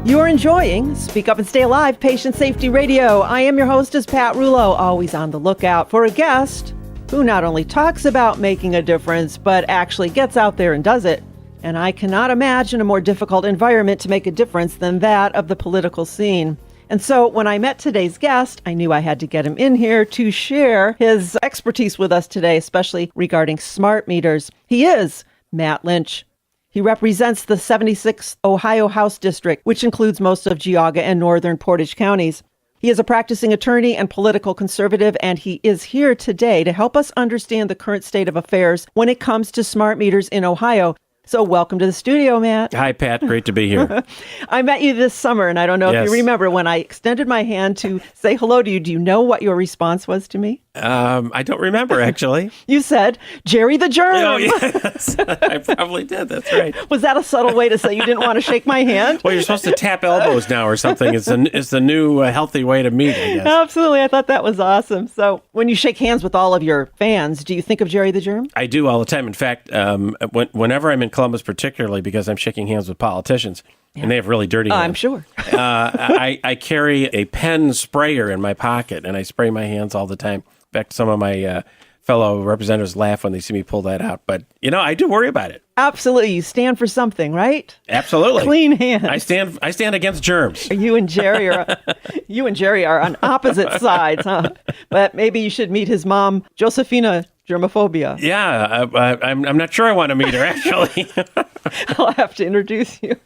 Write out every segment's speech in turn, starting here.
You are enjoying Speak Up and Stay Alive, Patient Safety Radio. I am your hostess, Pat Rullo, always on the lookout for a guest who not only talks about making a difference, but actually gets out there and does it. And I cannot imagine a more difficult environment to make a difference than that of the political scene. And so when I met today's guest, I knew I had to get him in here to share his expertise with us today, especially regarding smart meters. He is Matt Lynch. He represents the 76th Ohio House District, which includes most of Geauga and northern Portage counties. He is a practicing attorney and political conservative, and he is here today to help us understand the current state of affairs when it comes to smart meters in Ohio. So welcome to the studio, Matt. Hi, Pat. Great to be here. I met you this summer, and I don't know if you remember when I extended my hand to say hello to you. Do you know what your response was to me? I don't remember, actually. You said, Jerry the Germ. Oh, yes. I probably did. That's right. Was that a subtle way to say you didn't want to shake my hand? Well, you're supposed to tap elbows now or something. It's the new healthy way to meet, I guess. Absolutely. I thought that was awesome. So when you shake hands with all of your fans, do you think of Jerry the Germ? I do all the time. In fact, whenever I'm in Columbus, particularly because I'm shaking hands with politicians, and they have really dirty hands. I'm sure. I carry a pen sprayer in my pocket, and I spray my hands all the time. In fact, some of my fellow representatives laugh when they see me pull that out. But, I do worry about it. Absolutely. You stand for something, right? Absolutely. Clean hands. I stand against germs. You and Jerry are on opposite sides, huh? But maybe you should meet his mom, Josephina Germophobia. Yeah, I'm not sure I want to meet her, actually. I'll have to introduce you.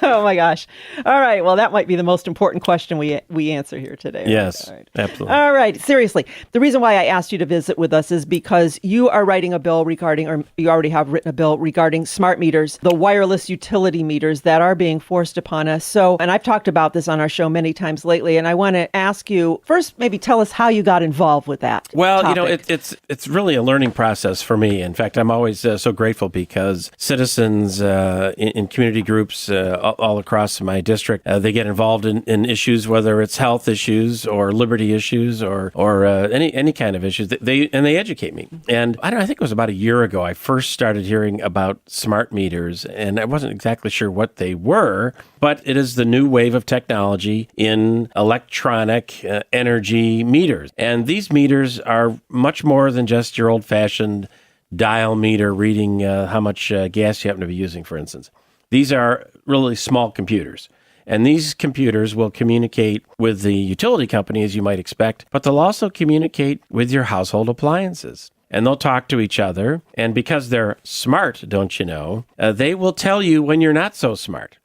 Oh, my gosh. All right. Well, that might be the most important question we answer here today. Yes, all right. Absolutely. All right. Seriously, the reason why I asked you to visit with us is because you are writing a bill regarding, or you already have written a bill regarding smart meters, the wireless utility meters that are being forced upon us. So, and I've talked about this on our show many times lately, and I want to ask you, first, maybe tell us how you got involved with that Well, topic. it's really a learning process for me. In fact, I'm always so grateful because citizens in community groups all across my district, they get involved in issues, whether it's health issues or liberty issues or any kind of issues. They educate me. And I think it was about a year ago I first started hearing about smart meters, and I wasn't exactly sure what they were, but it is the new wave of technology in electronic energy meters. And these meters are much more than just your old-fashioned dial meter reading how much gas you happen to be using, for instance. These are really small computers. And these computers will communicate with the utility company, as you might expect, but they'll also communicate with your household appliances. And they'll talk to each other. And because they're smart, don't you know, they will tell you when you're not so smart.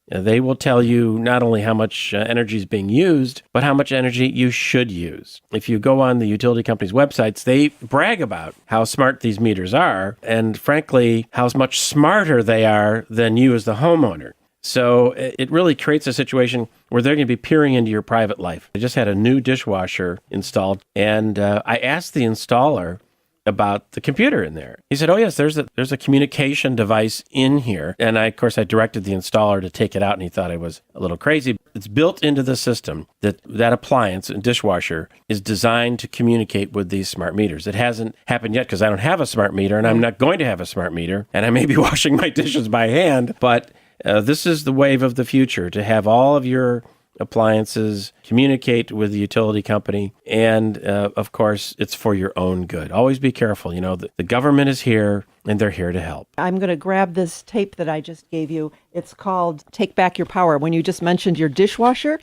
They will tell you not only how much energy is being used, but how much energy you should use. If you go on the utility company's websites, they brag about how smart these meters are, and frankly, how much smarter they are than you as the homeowner. So it really creates a situation where they're going to be peering into your private life. I just had a new dishwasher installed, and I asked the installer about the computer in there. He said, oh, yes, there's a communication device in here. And of course, I directed the installer to take it out, and he thought I was a little crazy. It's built into the system that appliance and dishwasher is designed to communicate with these smart meters. It hasn't happened yet because I don't have a smart meter, and I'm not going to have a smart meter, and I may be washing my dishes by hand, but this is the wave of the future, to have all of your appliances communicate with the utility company. And of course, it's for your own good. Always be careful. The government is here and they're here to help. I'm going to grab this tape that I just gave you. It's called Take Back Your Power. When you just mentioned your dishwasher,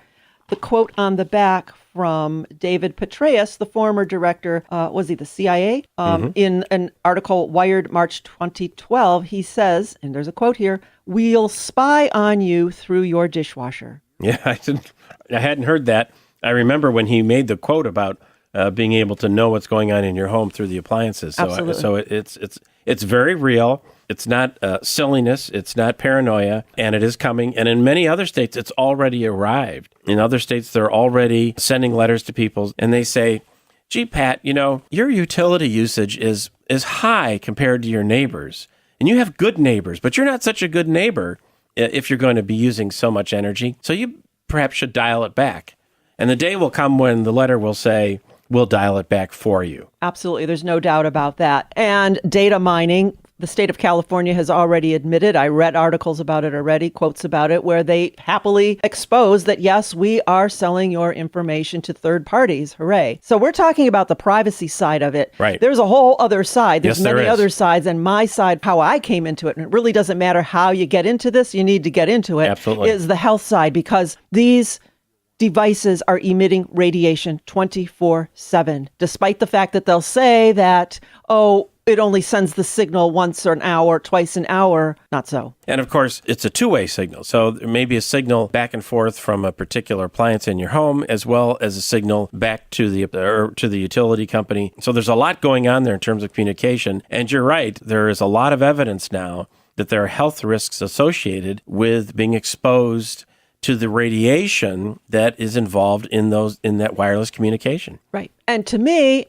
the quote on the back from David Petraeus, the former director, was he the CIA? In an article, Wired, March 2012, he says, and there's a quote here, "We'll spy on you through your dishwasher." Yeah, I hadn't heard that. I remember when he made the quote about being able to know what's going on in your home through the appliances. So it's very real. It's not silliness. It's not paranoia, and it is coming. And in many other states, it's already arrived. In other states, they're already sending letters to people, and they say, "Gee, Pat, your utility usage is high compared to your neighbors, and you have good neighbors, but you're not such a good neighbor if you're going to be using so much energy. So you perhaps should dial it back." And the day will come when the letter will say, "We'll dial it back for you." Absolutely. There's no doubt about that. And data mining The state of California has already admitted, I read articles about it already, quotes about it, where they happily expose that, yes, we are selling your information to third parties. Hooray. So we're talking about the privacy side of it. Right. There's a whole other side. There's Yes, there many is. other sides. And my side, how I came into it, and it really doesn't matter how you get into this, you need to get into it, Absolutely. is the health side, because these devices are emitting radiation 24/7, despite the fact that they'll say that, oh, it only sends the signal once an hour, twice an hour. Not so. And of course, it's a two-way signal. So there may be a signal back and forth from a particular appliance in your home, as well as a signal back to the utility company. So there's a lot going on there in terms of communication. And you're right, there is a lot of evidence now that there are health risks associated with being exposed to the radiation that is involved in that wireless communication. Right. And to me,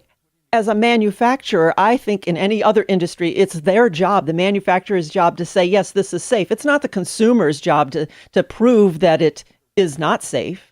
as a manufacturer, I think in any other industry, it's their job, the manufacturer's job, to say, yes, this is safe. It's not the consumer's job to prove that it is not safe.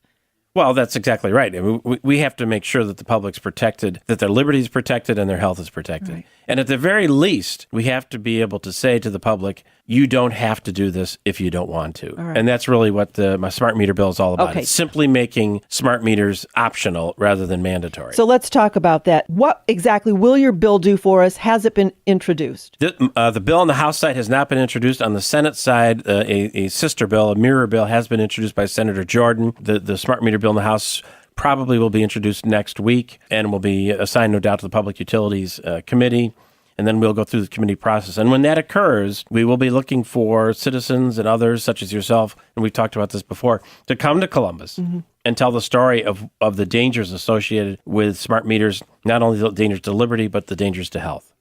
Well, that's exactly right. I mean, we have to make sure that the public's protected, that their liberty is protected and their health is protected. Right. And at the very least, we have to be able to say to the public, you don't have to do this if you don't want to. Right. And that's really what my smart meter bill is all about. Okay. It's simply making smart meters optional rather than mandatory. So let's talk about that. What exactly will your bill do for us? Has it been introduced? The bill on the House side has not been introduced. On the Senate side, a sister bill, a mirror bill, has been introduced by Senator Jordan. The smart meter bill in the House probably will be introduced next week and will be assigned, no doubt, to the Public Utilities Committee. And then we'll go through the committee process. And when that occurs, we will be looking for citizens and others, such as yourself, and we've talked about this before, to come to Columbus and tell the story of the dangers associated with smart meters, not only the dangers to liberty, but the dangers to health.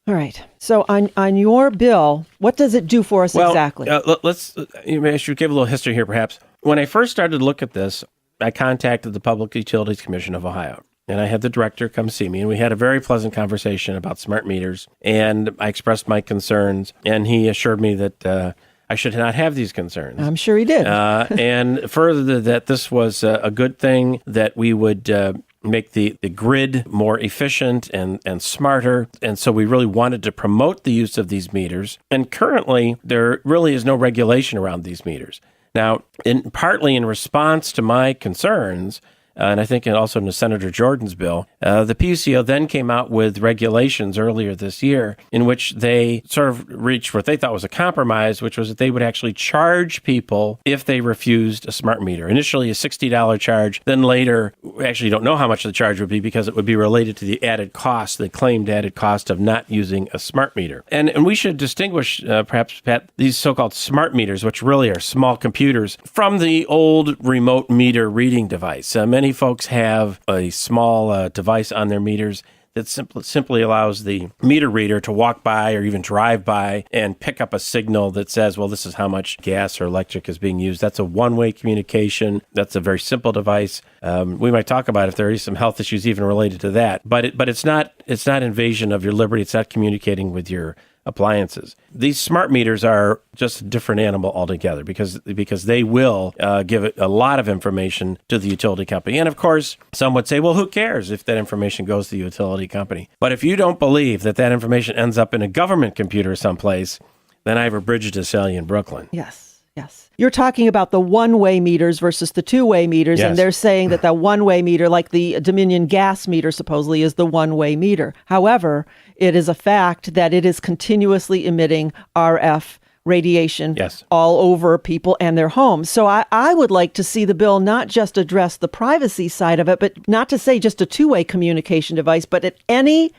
All right. So on your bill, what does it do for us exactly? I should give a little history here, perhaps. When I first started to look at this, I contacted the Public Utilities Commission of Ohio. And I had the director come see me, and we had a very pleasant conversation about smart meters. And I expressed my concerns, and he assured me that I should not have these concerns. I'm sure he did. And further, that this was a good thing, that we would make the grid more efficient and smarter. And so we really wanted to promote the use of these meters. And currently, there really is no regulation around these meters. Now, partly in response to my concerns, and I think also in Senator Jordan's bill, the PUCO then came out with regulations earlier this year in which they sort of reached what they thought was a compromise, which was that they would actually charge people if they refused a smart meter. Initially a $60 charge, then later, we actually don't know how much the charge would be because it would be related to the added cost, the claimed added cost of not using a smart meter. And we should distinguish, perhaps, Pat, these so-called smart meters, which really are small computers, from the old remote meter reading device. Many folks have a small device on their meters that simply allows the meter reader to walk by or even drive by and pick up a signal that says, well, this is how much gas or electric is being used. That's a one-way communication. That's a very simple device. We might talk about if there are some health issues even related to that. But it's not invasion of your liberty. It's not communicating with your appliances. These smart meters are just a different animal altogether because they will give it a lot of information to the utility company. And of course, some would say, well, who cares if that information goes to the utility company? But if you don't believe that information ends up in a government computer someplace, then I have a bridge to sell you in Brooklyn. Yes. You're talking about the one-way meters versus the two-way meters, Yes. and they're saying that the one-way meter, like the Dominion gas meter supposedly, is the one-way meter. However, it is a fact that it is continuously emitting RF radiation all over people and their homes. So I would like to see the bill not just address the privacy side of it, but not to say just a two-way communication device, but at any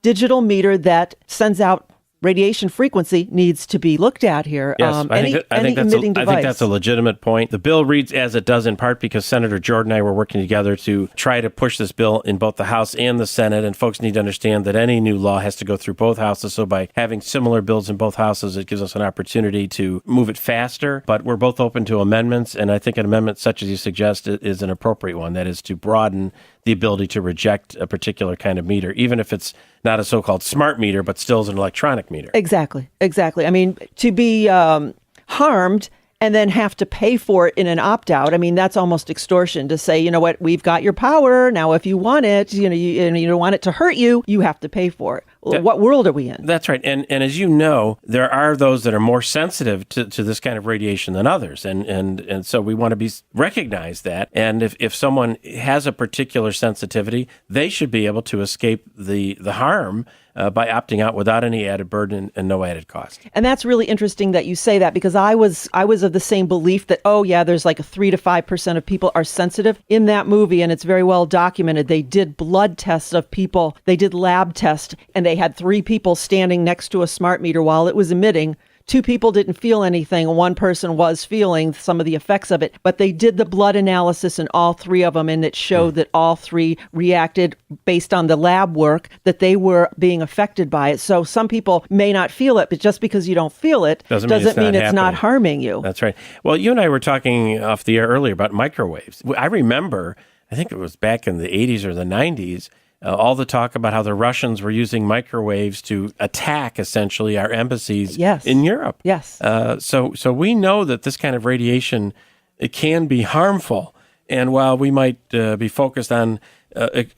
digital meter that sends out radiation frequency needs to be looked at here. Yes, I think that's a legitimate point. The bill reads as it does in part because Senator Jordan and I were working together to try to push this bill in both the House and the Senate, and folks need to understand that any new law has to go through both houses. So by having similar bills in both houses, it gives us an opportunity to move it faster. But we're both open to amendments, and I think an amendment such as you suggest is an appropriate one. That is to broaden the ability to reject a particular kind of meter, even if it's not a so-called smart meter, but still is an electronic meter. Exactly. I mean, to be harmed and then have to pay for it in an opt-out, I mean, that's almost extortion to say, you know what, we've got your power. Now, if you want it, you don't want it to hurt you, you have to pay for it. what world are we in? That's right. And as you know, there are those that are more sensitive to this kind of radiation than others. And so we want to recognize that. And if someone has a particular sensitivity, they should be able to escape the harm by opting out without any added burden and no added cost. And that's really interesting that you say that, because I was of the same belief that, oh yeah, there's like 3 to 5% of people are sensitive. In that movie, and it's very well documented, they did blood tests of people. They did lab tests, and they had 3 people standing next to a smart meter while it was emitting. 2 people didn't feel anything. 1 person was feeling some of the effects of it. But they did the blood analysis in all 3 of them, and it showed that all 3 reacted based on the lab work, that they were being affected by it. So some people may not feel it, but just because you don't feel it doesn't mean it's not harming you. That's right. Well, you and I were talking off the air earlier about microwaves. I remember, I think it was back in the 80s or the 90s, all the talk about how the Russians were using microwaves to attack, essentially, our embassies in Europe. Yes. So we know that this kind of radiation, it can be harmful. And while we might be focused on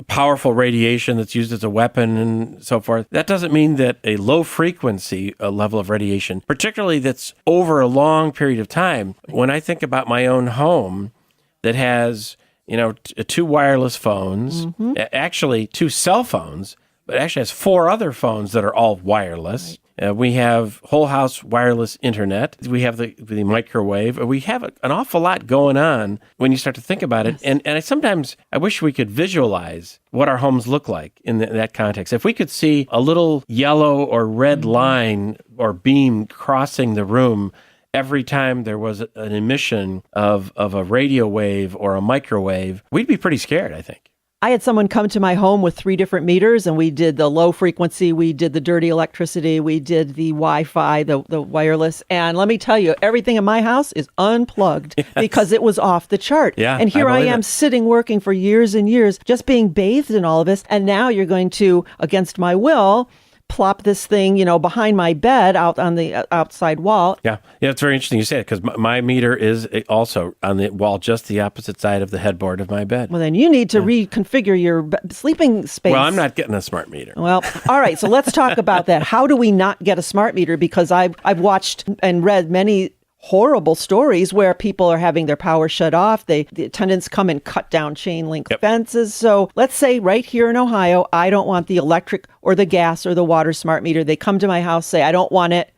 powerful radiation that's used as a weapon and so forth, that doesn't mean that a low-frequency level of radiation, particularly that's over a long period of time, when I think about my own home that has 2 wireless phones, actually 2 cell phones, but actually has 4 other phones that are all wireless. Right. We have whole house wireless internet. We have the microwave. We have an awful lot going on when you start to think about it. And I wish we could visualize what our homes look like in that context. If we could see a little yellow or red line or beam crossing the room every time there was an emission of a radio wave or a microwave, we'd be pretty scared, I think. I had someone come to my home with 3 different meters, and we did the low frequency, we did the dirty electricity, we did the Wi-Fi, the wireless. And let me tell you, everything in my house is unplugged because it was off the chart. Yeah, and here I am sitting working for years and years, just being bathed in all of this. And now you're going to, against my will, plop this thing, behind my bed out on the outside wall. Yeah, it's very interesting you say it, because my meter is also on the wall, just the opposite side of the headboard of my bed. Well, then you need to reconfigure your sleeping space. Well, I'm not getting a smart meter. Well, all right, so let's talk about that. How do we not get a smart meter? Because I've watched and read many horrible stories where people are having their power shut off. The attendants come and cut down chain link fences. So let's say right here in Ohio, I don't want the electric or the gas or the water smart meter. They come to my house, say, I don't want it.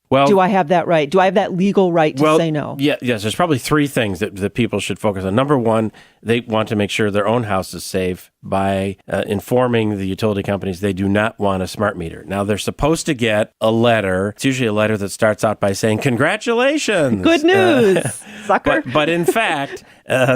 Well, do I have that right? Do I have that legal right to say no? Yes, there's probably 3 things that people should focus on. Number 1, they want to make sure their own house is safe by informing the utility companies they do not want a smart meter. Now, they're supposed to get a letter. It's usually a letter that starts out by saying, congratulations. Good news, sucker. But in fact,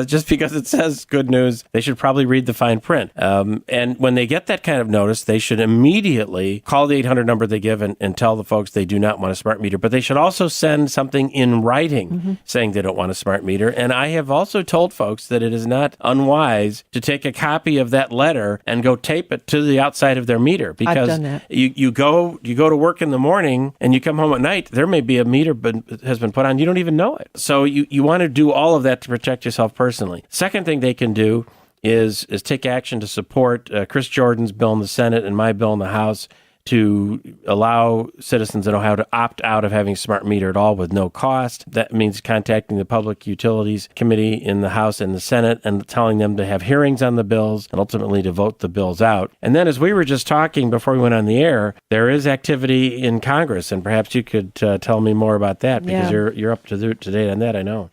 just because it says good news, they should probably read the fine print. And when they get that kind of notice, they should immediately call the 800 number they give and tell the folks they do not want a smart meter. But they should also send something in writing saying they don't want a smart meter. And I have also told folks that it is not unwise to take a copy of that letter and go tape it to the outside of their meter, because I've done that. You go to work in the morning and you come home at night, there may be a meter has been put on, you don't even know it. So you want to do all of that to protect yourself personally. Second thing they can do is take action to support Chris Jordan's bill in the Senate and my bill in the House to allow citizens in Ohio to opt out of having a smart meter at all with no cost. That means contacting the Public Utilities Committee in the House and the Senate and telling them to have hearings on the bills and ultimately to vote the bills out. And then, as we were just talking before we went on the air, there is activity in Congress, and perhaps you could tell me more about that, because you're up to date on that, I know.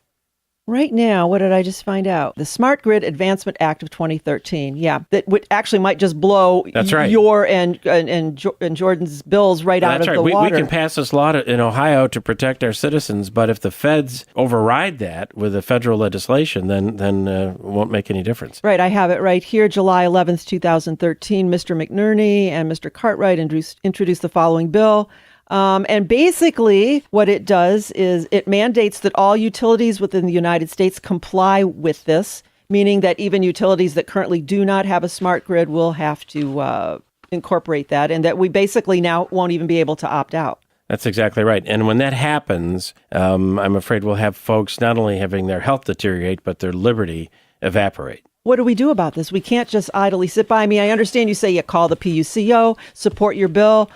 Right now, what did I just find out? The Smart Grid Advancement Act of 2013. Yeah, that would actually might just blow your and Jordan's bills right out of the water. We can pass this law in Ohio to protect our citizens, but if the feds override that with the federal legislation, then it won't make any difference. Right, I have it right here. July 11th, 2013, Mr. McNerney and Mr. Cartwright introduced the following bill. And basically what it does is it mandates that all utilities within the United States comply with this, meaning that even utilities that currently do not have a smart grid will have to incorporate that, and that we basically now won't even be able to opt out. That's exactly right. And when that happens, I'm afraid we'll have folks not only having their health deteriorate, but their liberty evaporate. What do we do about this? We can't just idly sit by. I mean, I understand you say you call the PUCO, support your bill.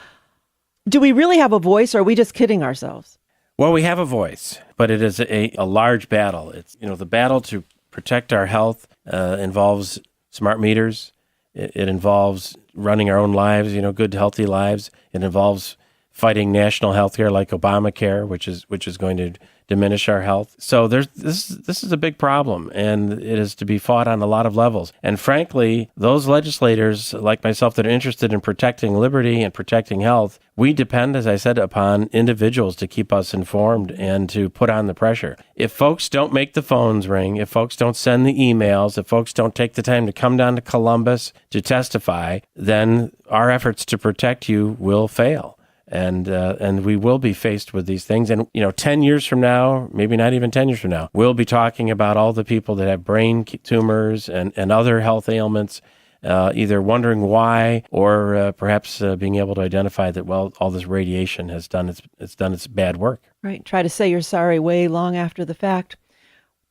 Do we really have a voice, or are we just kidding ourselves? Well, we have a voice, but it is a large battle. It's, the battle to protect our health involves smart meters. It involves running our own lives, good, healthy lives. It involves fighting national health care like Obamacare, which is going to diminish our health. So this is a big problem, and it is to be fought on a lot of levels. And frankly, those legislators like myself that are interested in protecting liberty and protecting health, we depend, as I said, upon individuals to keep us informed and to put on the pressure. If folks don't make the phones ring, if folks don't send the emails, if folks don't take the time to come down to Columbus to testify, then our efforts to protect you will fail. And we will be faced with these things. And, 10 years from now, maybe not even 10 years from now, we'll be talking about all the people that have brain tumors and other health ailments, either wondering why or perhaps being able to identify that, well, all this radiation has done its bad work. Right. Try to say you're sorry way long after the fact.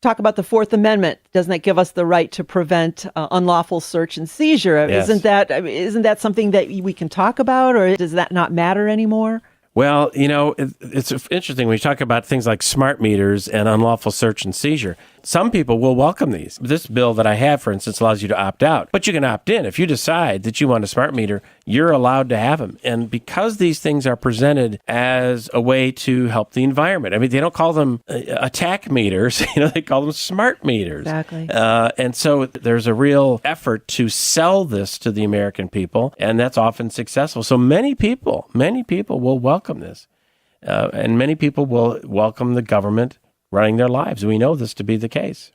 Talk about the Fourth Amendment. Doesn't that give us the right to prevent unlawful search and seizure? Yes. Isn't that something that we can talk about, or does that not matter anymore? Well, it's interesting when you talk about things like smart meters and unlawful search and seizure. Some people will welcome these. This bill that I have, for instance, allows you to opt out, but you can opt in. If you decide that you want a smart meter, you're allowed to have them. And because these things are presented as a way to help the environment, I mean, they don't call them attack meters, they call them smart meters. Exactly. And so there's a real effort to sell this to the American people, and that's often successful. So many people will welcome this, and many people will welcome the government running their lives. We know this to be the case.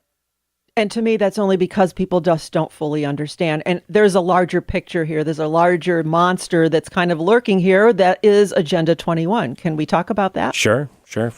And to me, that's only because people just don't fully understand. And there's a larger picture here. There's a larger monster that's kind of lurking here that is Agenda 21. Can we talk about that? Sure.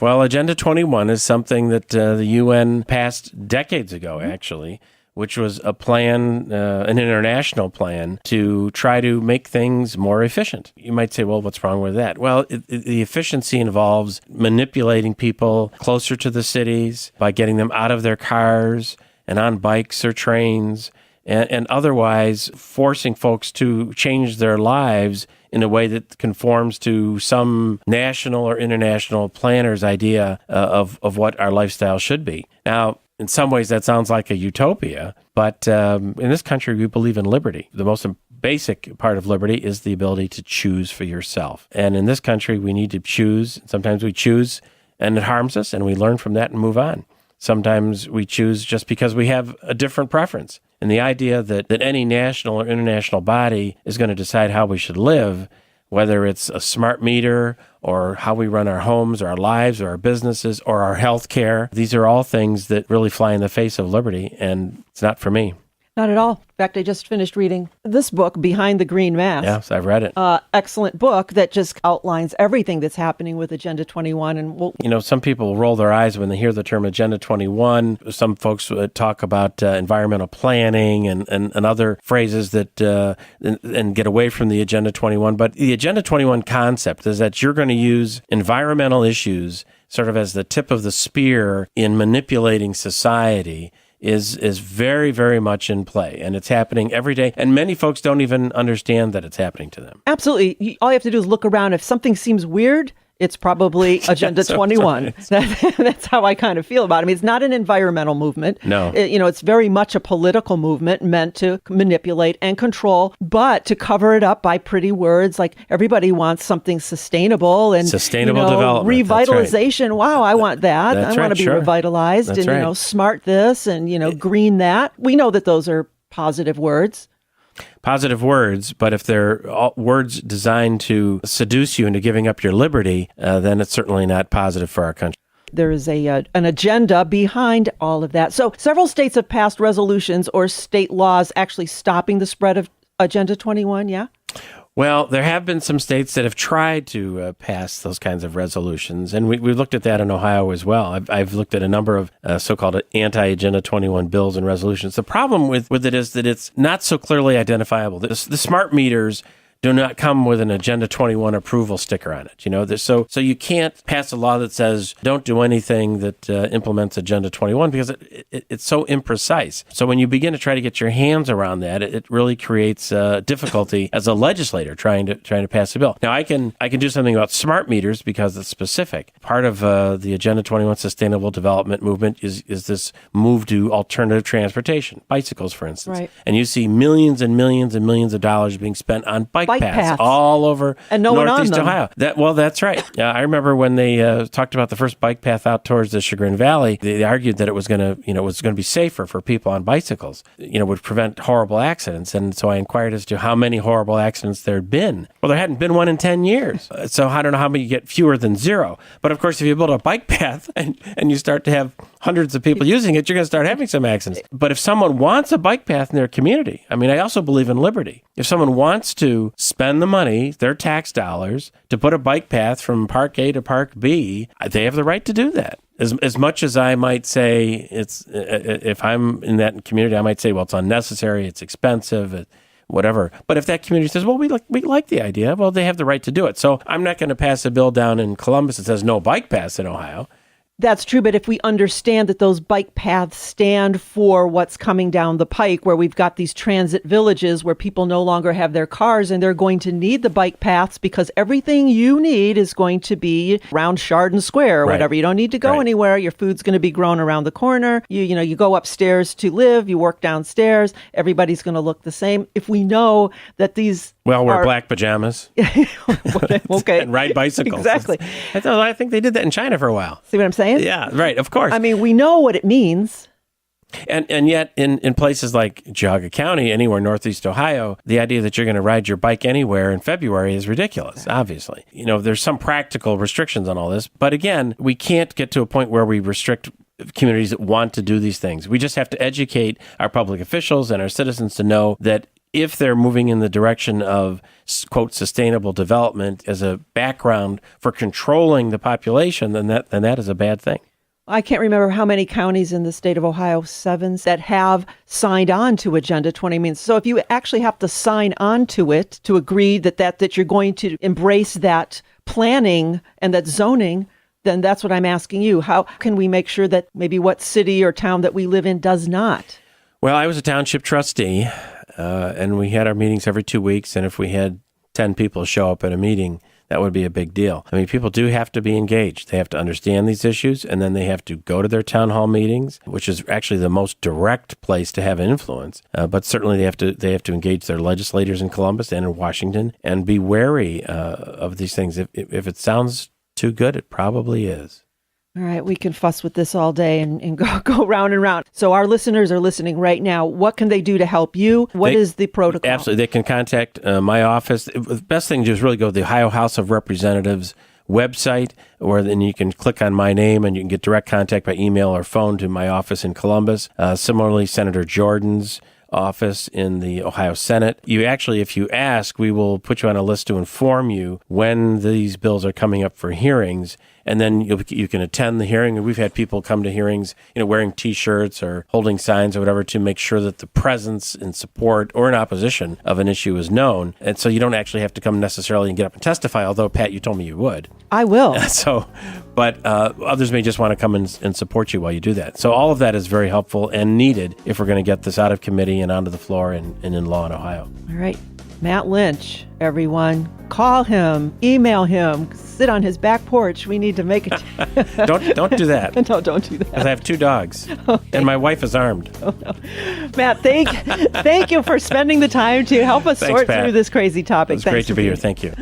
Well, Agenda 21 is something that the UN passed decades ago, actually, which was a plan, an international plan to try to make things more efficient. You might say, well, what's wrong with that? Well, the efficiency involves manipulating people closer to the cities by getting them out of their cars and on bikes or trains, and otherwise forcing folks to change their lives in a way that conforms to some national or international planner's idea of what our lifestyle should be. Now, in some ways, that sounds like a utopia, but in this country, we believe in liberty. The most basic part of liberty is the ability to choose for yourself. And in this country, we need to choose. Sometimes we choose and it harms us, and we learn from that and move on. Sometimes we choose just because we have a different preference. And the idea that any national or international body is going to decide how we should live, whether it's a smart meter or how we run our homes or our lives or our businesses or our health care, these are all things that really fly in the face of liberty, and it's not for me. Not at all. In fact, I just finished reading this book, Behind the Green Mask. Yes, I've read it. Excellent book that just outlines everything that's happening with Agenda 21. And some people roll their eyes when they hear the term Agenda 21. Some folks talk about environmental planning and other phrases that and get away from the Agenda 21. But the Agenda 21 concept is that you're going to use environmental issues sort of as the tip of the spear in manipulating society is very, very much in play, and it's happening every day, and many folks don't even understand that it's happening to them. Absolutely. All you have to do is look around. If something seems weird, it's probably Agenda 21. That's how I kind of feel about it. I mean, it's not an environmental movement. No. It's very much a political movement meant to manipulate and control, but to cover it up by pretty words like everybody wants something sustainable and sustainable development. Revitalization. Right. Wow, I want that. That's I want to be revitalized. That's and smart this and green that. We know that those are positive words. Positive words, but if they're all words designed to seduce you into giving up your liberty, then it's certainly not positive for our country. There is an agenda behind all of that. So several states have passed resolutions or state laws actually stopping the spread of Agenda 21, yeah? Well, there have been some states that have tried to pass those kinds of resolutions, and we've looked at that in Ohio as well. I've looked at a number of so-called anti-Agenda 21 bills and resolutions. The problem with it is that it's not so clearly identifiable. The smart meters do not come with an Agenda 21 approval sticker on it. You know, so you can't pass a law that says don't do anything that implements Agenda 21 because it's so imprecise. So when you begin to try to get your hands around that, it really creates difficulty as a legislator trying to pass a bill. Now, I can do something about smart meters because it's specific. Part of the Agenda 21 Sustainable Development movement is this move to alternative transportation, bicycles, for instance. Right. And you see millions and millions and millions of dollars being spent on bike paths all over and no Northeast one on them. Ohio. That's right. I remember when they talked about the first bike path out towards the Chagrin Valley, they argued that it was going to be safer for people on bicycles. Would prevent horrible accidents. And so I inquired as to how many horrible accidents there had been. Well, there hadn't been one in 10 years. So I don't know how many you get fewer than zero. But of course, if you build a bike path and you start to have hundreds of people using it, you're going to start having some accidents. But if someone wants a bike path in their community, I also believe in liberty. If someone wants to spend the money, their tax dollars, to put a bike path from Park A to Park B, they have the right to do that. As much as I might say if I'm in that community, I might say, well, it's unnecessary, it's expensive, whatever. But if that community says, well, we like the idea, well, they have the right to do it. So I'm not going to pass a bill down in Columbus that says no bike paths in Ohio. That's true, but if we understand that those bike paths stand for what's coming down the pike, where we've got these transit villages where people no longer have their cars and they're going to need the bike paths because everything you need is going to be around Chardon Square or whatever. You don't need to go anywhere. Your food's going to be grown around the corner. You go upstairs to live, you work downstairs. Everybody's going to look the same. If we know that these wear black pajamas. Okay. And ride bicycles. Exactly. I think they did that in China for a while. See what I'm saying? Yeah, right, of course. We know what it means. And yet, in places like Geauga County, anywhere northeast Ohio, the idea that you're going to ride your bike anywhere in February is ridiculous, obviously. There's some practical restrictions on all this. But again, we can't get to a point where we restrict communities that want to do these things. We just have to educate our public officials and our citizens to know that if they're moving in the direction of, quote, sustainable development as a background for controlling the population, then that is a bad thing. I can't remember how many counties in the state of Ohio, 7, that have signed on to Agenda 20. So if you actually have to sign on to it to agree that you're going to embrace that planning and that zoning, then that's what I'm asking you. How can we make sure that maybe what city or town that we live in does not? Well, I was a township trustee, and we had our meetings every 2 weeks. And if we had 10 people show up at a meeting, that would be a big deal. People do have to be engaged. They have to understand these issues, and then they have to go to their town hall meetings, which is actually the most direct place to have influence. But certainly they have to engage their legislators in Columbus and in Washington and be wary of these things. If it sounds too good, it probably is. All right, we can fuss with this all day and go round and round. So our listeners are listening right now. What can they do to help you? What is the protocol? Absolutely. They can contact my office. The best thing to do is really go to the Ohio House of Representatives website, or then you can click on my name and you can get direct contact by email or phone to my office in Columbus. Similarly, Senator Jordan's office in the Ohio Senate. If you ask, we will put you on a list to inform you when these bills are coming up for hearings. And then you can attend the hearing. And we've had people come to hearings, wearing T-shirts or holding signs or whatever to make sure that the presence in support or in opposition of an issue is known. And so you don't actually have to come necessarily and get up and testify, although, Pat, you told me you would. I will. But others may just want to come and support you while you do that. So all of that is very helpful and needed if we're going to get this out of committee and onto the floor and in law in Ohio. All right. Matt Lynch, everyone. Call him, email him, sit on his back porch. We need to make it. Don't do that. No, don't do that. Because I have 2 dogs, and my wife is armed. Oh, no. Matt, thank you for spending the time to help us sort through this crazy topic. It's great to be here. Thank you.